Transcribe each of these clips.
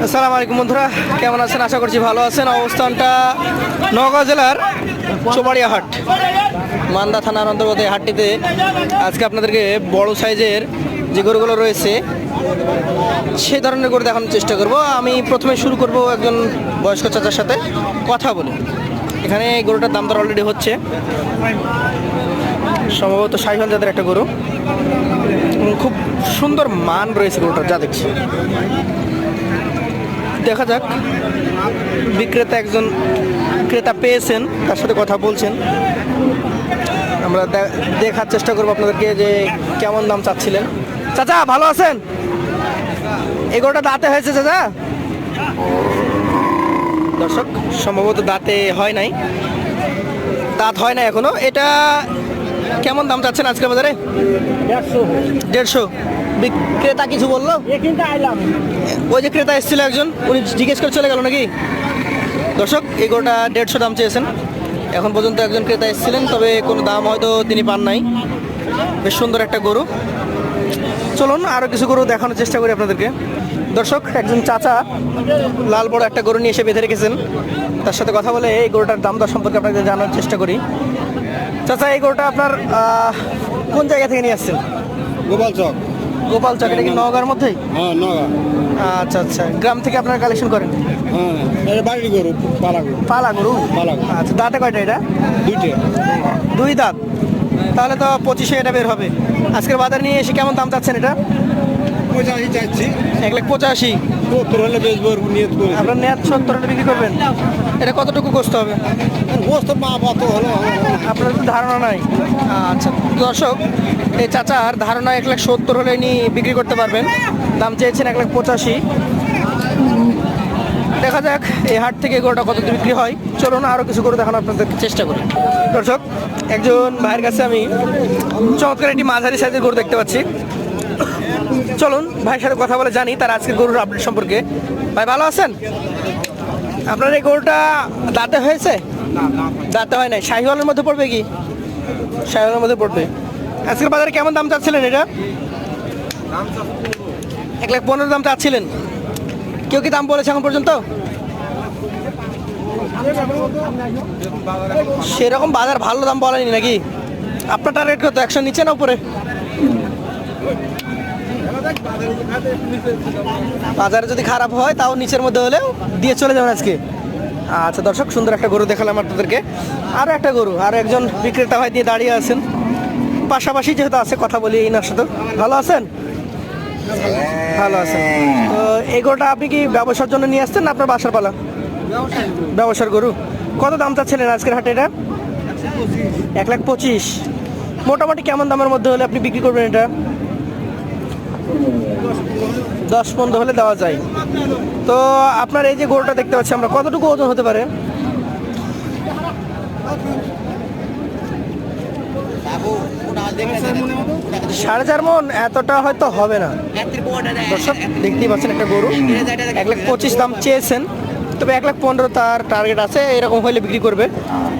আসসালামু আলাইকুম বন্ধুরা, কেমন আছেন? আশা করছি ভালো আছেন। অবস্থানটা নওগাঁ জেলার চোবাড়িয়া হাট, মান্দা থানার অন্তর্গত এই হাটটিতে আজকে আপনাদেরকে বড় সাইজের যে গরুগুলো রয়েছে সেই ধরনের গরু দেখানোর চেষ্টা করব। আমি প্রথমে শুরু করব একজন বয়স্ক চাচার সাথে কথা বলে। এখানে গরুটার দাম দর অলরেডি হচ্ছে, সম্ভবত শাহিওয়াল জাতের একটা গরু, খুব সুন্দর মান রয়েছে গরুটার যা দেখছি। দেখা যাক, বিক্রেতা একজন ক্রেতা পেয়েছেন, তার সাথে কথা বলছেন। আমরা দেখার চেষ্টা করবো আপনাদেরকে যে কেমন দাম চাচ্ছিলেন। চাচা ভালো আছেন? এই গরুটা দাঁতে হয়েছে চাচা? দর্শক, সম্ভবত দাঁতে হয় নাই, দাঁত হয় না এখনো। এটা কেমন দাম চাচ্ছেন আজকের বাজারে? 150। বিক্রেতা কিছু বললো? ওই যে ক্রেতা এসেছিল একজন, উনি জিজ্ঞেস করে চলে গেল নাকি? দর্শক, এই গরুটা 150 দাম চেয়েছেন। এখন পর্যন্ত একজন ক্রেতা এসেছিলেন, তবে কোনো দাম হয়তো তিনি পান নাই। বেশ সুন্দর একটা গরু। চলুন আরও কিছু গরু দেখানোর চেষ্টা করি আপনাদেরকে। দর্শক, একজন চাচা লাল বড় একটা গরু নিয়ে এসে বেঁধে রেখেছেন, তার সাথে কথা বলে এই গরুটার দাম দর সম্পর্কে আপনাদের জানার চেষ্টা করি। চাচা, এই গরুটা আপনার কোন জায়গা থেকে নিয়ে আসছেন? গোপালচক। গোপালচক, এটা কি নওগাঁর মধ্যেই? হ্যাঁ, নগা। আচ্ছা আচ্ছা, গ্রাম থেকে আপনারা কালেকশন করেন? হ্যাঁ, এটা বাড়ির গরু, পালা গরু। পালা গরু? পালা গরু। আচ্ছা, দাঁতে কয়টা এটা? দুইটা। দুই দাঁত, তাহলে তো 2500 এটা বের হবে। আজকের বাজার নিয়ে এসে কেমন দাম চাচ্ছেন এটা? 85 চাইছি। 1,85,000। 70 হলে বেচবো নিয়ত করে। আপনার নেট 70 হলে বিক্রি করবেন? এটা কতটুকু কষ্ট হবে? গোস্ত মা কত হলো আপনার তো ধারণা নাই। আচ্ছা দর্শক, এই চাচার ধারণা 1,70,000 হলে নিয়ে বিক্রি করতে পারবেন। দাম চেয়েছেন 1,85,000। দেখা যাক এই হাট থেকে গরুটা কত বিক্রি হয়। চলুন আরও কিছু গরু দেখানো আপনাদেরকে চেষ্টা করি। দর্শক, একজন ভাইয়ের কাছে আমি চমৎকার একটি মাঝারি সাইজের গরু দেখতে পাচ্ছি। চলুন ভাইয়ের সাথে কথা বলে জানি তার আজকের গরুর আপডেট সম্পর্কে। ভাই ভালো আছেন? আপনার এই গরুটা দাঁতে হয়েছে? দাঁতে হয় নাই। শাহিওয়ালের মধ্যে পড়বে কি? শাহিওয়ালের মধ্যে পড়বে। আজকের বাজারে কেমন দাম চাচ্ছিলেন এটা? 1,15,000 দাম চাচ্ছিলেন। কেউ কি দাম বলেছে এখন পর্যন্ত? সেরকম বাজার ভালো দাম বলেনি নাকি? আপনার টার্গেট কত? 100 নিচে না উপরে? বাজারে যদি খারাপ হয় তাও নিচের মধ্যে হলেও দিয়ে চলে যাবেন আজকে। আচ্ছা দর্শক, সুন্দর একটা গরু দেখালাম আপনাদেরকে। আরও একটা গরু, আর একজন বিক্রেতা ভাই দিয়ে দাঁড়িয়ে আছেন, পাশাপাশি যেহেতু আছে কথা বলি এনার সাথে। ভালো আছেন? ভালো আছেন। তো এই গরুটা আপনি কি ব্যবসার জন্য নিয়ে আসছেন না আপনার বাসার পালা? ব্যবসার গরু। কত দাম চাচ্ছিলেন আজকের হাটে এটা? 1,25,000। মোটামুটি কেমন দামের মধ্যে হলে আপনি বিক্রি করবেন এটা? 10-15 হলে দেওয়া যায়। তো আপনার এই যে গরুটা দেখতে পাচ্ছি আমরা, কতটুকু ওজন হতে পারে? 4.5 মণ। এতটা হয়তো হবে না। দর্শক, দেখতেই পাচ্ছেন একটা গরু 1,25,000 দাম চেয়েছেন, তবে 1,15,000 তার টার্গেট আছে, এরকম হলে বিক্রি করবে।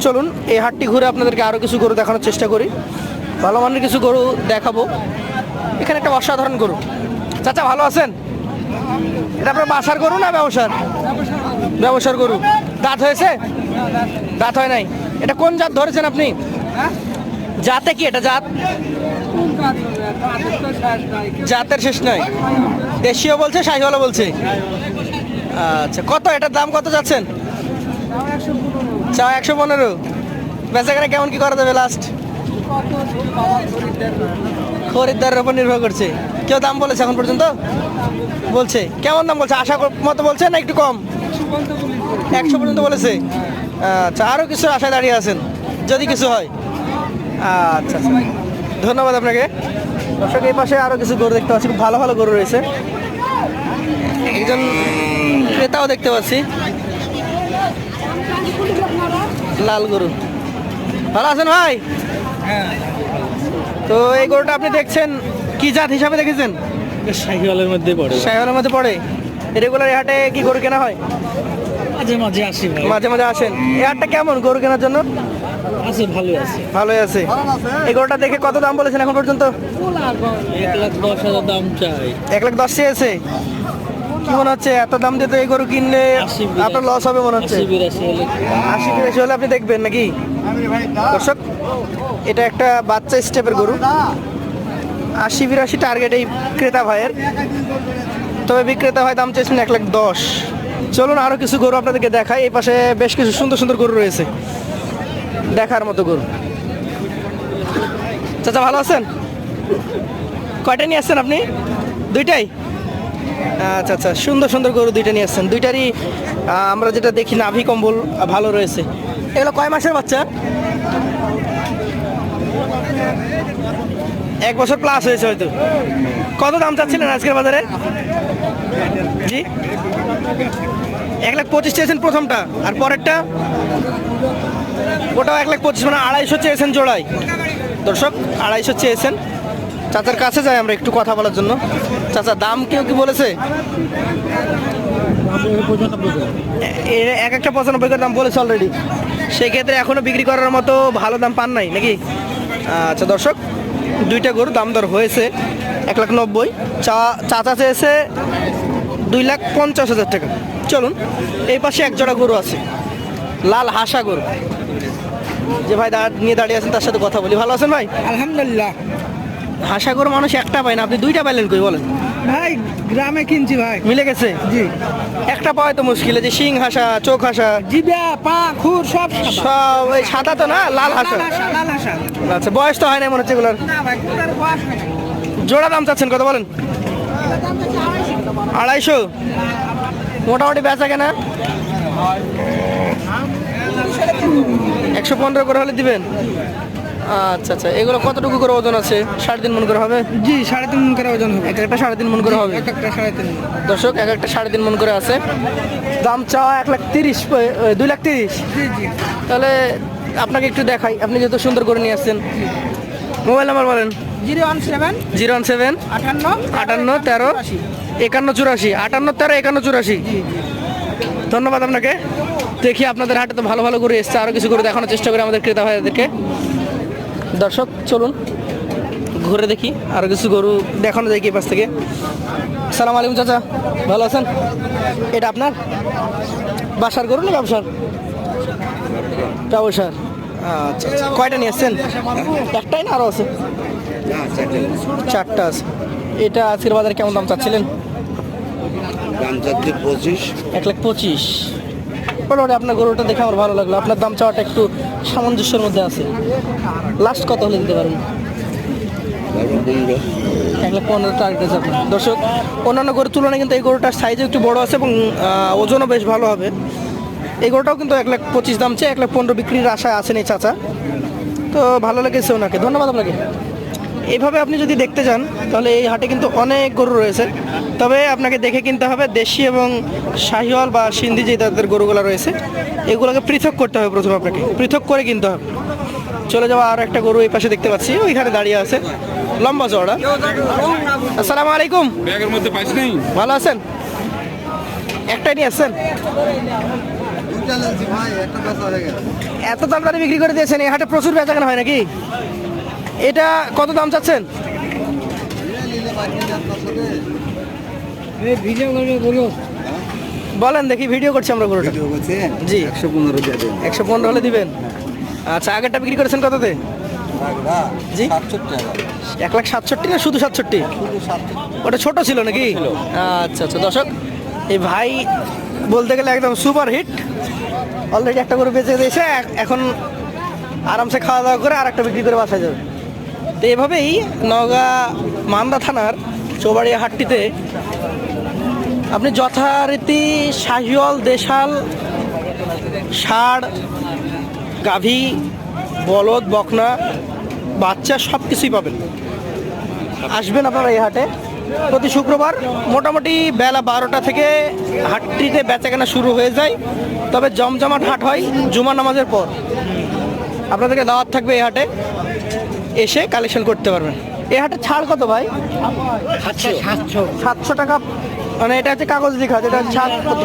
চলুন এই হাটটি ঘুরে আপনাদেরকে আরও কিছু গরু দেখানোর চেষ্টা করি। ভালো মানের কিছু গরু দেখাবো। এখানে একটা অসাধারণ গরু। চাচা ভালো আছেন? এটা আপনার বাসার গরু না ব্যবসার? ব্যবসার গরু। দাঁত হয়েছে? দাঁত হয় নাই। এটা কোন জাত ধরেছেন আপনি? জাতে কি এটা? জাত জাতের শেষ নয়। দেশীয় বলছে, শাহিওয়ালা বলছে। আচ্ছা, কত এটার দাম কত যাচ্ছেন? 115। বেচাকেনা কেমন কি করা যাবে লাস্ট? খরিদ্দারের উপর নির্ভর করছে। কেউ দাম বলেছে এখন পর্যন্ত? বলছে কেমন দাম বলছে? আশা মতো বলছে না একটু কম? 100 পর্যন্ত বলেছে। আচ্ছা, আরও কিছু আশায় দাঁড়িয়ে আছেন যদি কিছু হয়। আচ্ছা আচ্ছা, ধন্যবাদ আপনাকে। দর্শক, এই পাশে আরও কিছু গরু দেখতে পাচ্ছি, খুব ভালো ভালো গরু রয়েছে। একজন ক্রেতাও দেখতে পাচ্ছি, লাল গরু। ভালো আছেন ভাই? তো এই গরুটা আপনি দেখছেন কি জাত হিসাবে দেখেছেন? শাহিওয়ালের মধ্যে পড়ে। শাহিওয়ালের মধ্যে পড়ে। রেগুলার এই হাটে কি গরু কেনা হয়? মাঝে মাঝে আসি ভাই। মাঝে মাঝে আসেন। এই হাটটা কেমন গরু কেনার জন্য? আছে, ভালোই আছে। ভালোই আছে। এই গরুটা দেখে কত দাম বলেছেন এখন পর্যন্ত? 1,10,000 দাম চাই। 1,10,000 চেয়েছে। কি মনে হচ্ছে এত দাম দিয়ে তো এই গরু কিনলে 80 আপনার লস হবে মনে হচ্ছে? 80 হলে 80 হলে আপনি দেখবেন নাকি? দর্শক, এটা একটা বাচ্চা স্টেপের গরু। 80-82 টার্গেট এই ক্রেতা ভাইয়ের, তবে বিক্রেতা ভাই দাম চেয়েছেন 1,10,000। চলুন আরো কিছু গরু আপনাদেরকে দেখাই। এই পাশে বেশ কিছু সুন্দর সুন্দর গরু রয়েছে, দেখার মতো গরু। চাচা ভালো আছেন? কয়টা নিয়ে আসছেন আপনি? দুইটাই? আচ্ছা আচ্ছা, সুন্দর সুন্দর গরু দুইটা নিয়ে আসছেন। দুইটারই আমরা যেটা দেখি নাভি কম্বল ভালো রয়েছে। এগুলো কয় মাসের বাচ্চা? 1 বছর প্লাস হয়েছে হয়তো। কত দাম চাচ্ছিলেন আজকের বাজারে? জি, 1,25,000 চেয়েছেন প্রথমটা, আর পরেরটা ওটাও 1,25,000, মানে 250 চেয়েছেন জোড়ায়। দর্শক, 250 চেয়েছেন। চাচার কাছে যাই আমরা একটু কথা বলার জন্য। চাচা, দাম কেউ কি বলেছে? এক একটা 95 করে দাম বলেছে অলরেডি। সেই ক্ষেত্রে এখনো বিক্রি করার মতো ভালো দাম পান নাই নাকি? আচ্ছা দর্শক, দুইটা গরু দাম দর হয়েছে 1,90,000। চাচা চেয়েছে 2,50,000 টাকা। চলুন, এই পাশে এক জোড়া গরু আছে, লাল হাসা গরু। যে ভাই নিয়ে দাঁড়িয়ে আছেন তার সাথে কথা বলি। ভালো আছেন ভাই? আলহামদুলিল্লাহ হাসা গরু মানুষ একটা পায় না, আপনি দুইটা পাইলেন কই বলেন? ভাই, গ্রামে কিনছি ভাই। মিলে গেছে? জি, একটা পাওয়া তো মুশকিল। এই যে শিং হাসা, চোখ হাসা, জিবা পা খুর সব সব ওই সাদা তো না, লাল হাসা। লাল আশা আচ্ছা, বয়স তো হয় না মনে হচ্ছে এগুলোর। না ভাই, কোটার বয়স হয় না। জোড়া দাম চাচ্ছেন কত বলেন? 250। মোটামুটি বেচা কেনা 115 করে হলে দিবেন? আচ্ছা আচ্ছা, এগুলো কতটুকু করে ওজন আছে? 3.5 মণ করে হবে? জি, 3.5 মণ করে ওজন হবে। এক একটা 3.5 মণ করে হবে? এক একটা 3.5 মণ। দর্শক, এক একটা 3.5 মণ করে আছে। দাম চাওয়া 1,30,000, 2,30,000। জি জি। তাহলে আপনাকে একটু দেখাই, আপনি যেহেতু সুন্দর করে নিয়ে আসছেন। মোবাইল নাম্বার বলেন। 017 017 58 58 13 51 84 58 13 51 84। ধন্যবাদ আপনাকে। দেখি আপনাদের হাটে তো ভালো ভালো করে এসছে, আরও কিছু করে দেখানোর চেষ্টা করি আমাদের ক্রেতা ভাইদেরকে। দর্শক, চলুন ঘুরে দেখি আরও কিছু গরু দেখানো যায় কি পাশ থেকে। সালাম আলাইকুম চাচা, ভালো আছেন? এটা আপনার বাসার গরু না ব্যবসার? ব্যবসার। আচ্ছা আচ্ছা, কয়টা নিয়ে আসছেন? একটাই না আরও আছে? 4টা আছে। এটা আজকের বাজারে কেমন দাম চাচ্ছিলেন? দাম চাচ্ছি 25। 1,25,000। মোটামুটি আপনার গরুটা দেখে আমার ভালো লাগলো। আপনার দাম চাওয়াটা একটু সামঞ্জস্যের মধ্যে আছে। লাস্ট কত হলে দিতে পারেন? 1,15,000 টার্গেট আছে আপনার। দর্শক, অন্যান্য গরুর তুলনায় কিন্তু এই গরুটার সাইজও একটু বড় আছে এবং ওজনও বেশ ভালো হবে। এই গরুটাও কিন্তু 1,25,000 দাম চেয়ে 1,15,000 বিক্রির আশায় আছেন এই চাচা। তো ভালো লেগেছে ওনাকে, ধন্যবাদ আপনাকে। এইভাবে আপনি যদি দেখতে যান তাহলে এই হাটে কিন্তু অনেক গরু রয়েছে, তবে আপনাকে দেখে কিনতে হবে দেশি এবং শাহিওয়াল বা সিন্ধি যে তাদের গরুগুলো রয়েছে এগুলোকে পৃথক করতে হবে। প্রথমে আপনাকে পৃথক করে কিনতে হবে। চলে যাওয়া আর একটা গরু এই পাশে দেখতে পাচ্ছি, ওইখানে দাঁড়িয়ে আছে, লম্বা চওড়া। আসসালামু আলাইকুম। ব্যাগের মধ্যে পাইস নেই? ভালো আছেন? একটাই নিয়ে আসছেন? এত তাড়াতাড়ি বিক্রি করে দিয়েছেন? এই হাটে প্রচুর বেচাকেনা হয় নাকি? এটা কত দাম চাচ্ছেন? বলেন দেখি, ভিডিও করছি আমরা গরুটা। জি, 115 হলে দিবেন? আচ্ছা, আগেরটা বিক্রি করেছেন কততে? জি, 1,67,000 না শুধু 67? ওটা ছোট ছিল নাকি? আচ্ছা আচ্ছা। দর্শক, এই ভাই বলতে গেলে একদম সুপার হিট। অলরেডি একটা গরু বেঁচে দিয়েছে, এখন আরামসে খাওয়া দাওয়া করে আর একটা বিক্রি করে বাসায় যাবে। তো এভাবেই নওগাঁ মান্দা থানার চৌবাড়িয়া হাটটিতে আপনি যথারীতি শাহিওয়াল, দেশাল, ষাঁড়, গাভী, বলদ, বকনা, বাচ্চা সব কিছুই পাবেন। আসবেন আপনারা এই হাটে প্রতি শুক্রবার মোটামুটি বেলা 12টা থেকে হাটটিতে বেচাকেনা শুরু হয়ে যায়, তবে জমজমাট হাট হয় জুমা নামাজের পর। আপনাদেরকে দাওয়াত থাকবে এই হাটে, এসে কালেকশন করতে পারবেন। এই হাটে ছাড় কত ভাই? 700 টাকা। মানে এটা হচ্ছে কাগজ লেখা, যেটা ছাড় কত?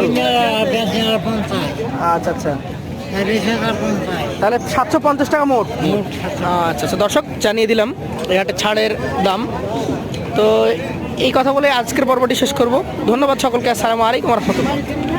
আচ্ছা আচ্ছা, তাহলে 750 টাকা মোট। আচ্ছা আচ্ছা, দর্শক জানিয়ে দিলাম এই হাটে ছাড়ের দাম। তো এই কথা বলে আজকের পর্বটি শেষ করব। ধন্যবাদ সকলকে। আসসালামু আলাইকুম ওয়া রাহমাতুল্লাহ।